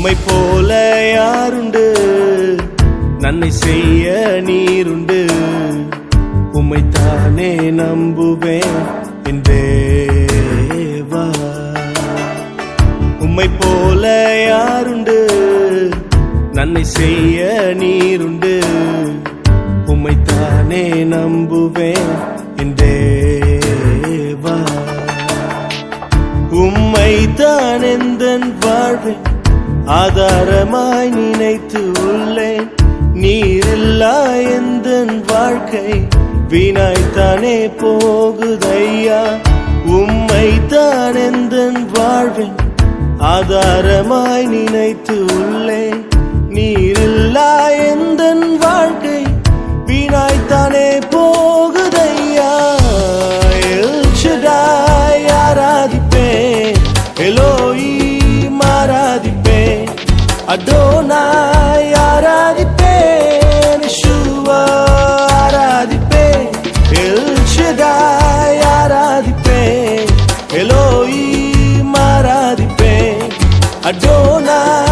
உம்மை போல யாருண்டு, நன்மை செய்ய நீருண்டு. உம்மைத்தானே நம்புவேன் என் தேவா. உம்மை போல யாருண்டு, நன்மை செய்ய நீருண்டு. உம்மைத்தானே நம்புவேன் என் தேவா. உம்மைத்தான் எந்தன் வாழ்வேன் ஆதாரமாய் நினைத்து உள்ளேன். நீரில்லா எந்தன் வாழ்க்கை வீணாய்த்தானே போகுதையா. உம்மைத்தான் எந்தன் வாழ்வேன் ஆதாரமாய் நினைத்து உள்ளேன். நீரில்லா எந்தன் வாழ்க்கை வீணாய்த்தானே போகுதையா. எல் ஷடாய் ஆராதிப்பேன், எலோஹீம் ஆராதிப்பேன், அடோனாய் ஆராதிப்பேன், யெஷுவா ஆராதிப்பேன். எல் ஷடாய் ஆராதிப்பேன், எலோஹீம் ஆராதிப்பேன், அடோனாய்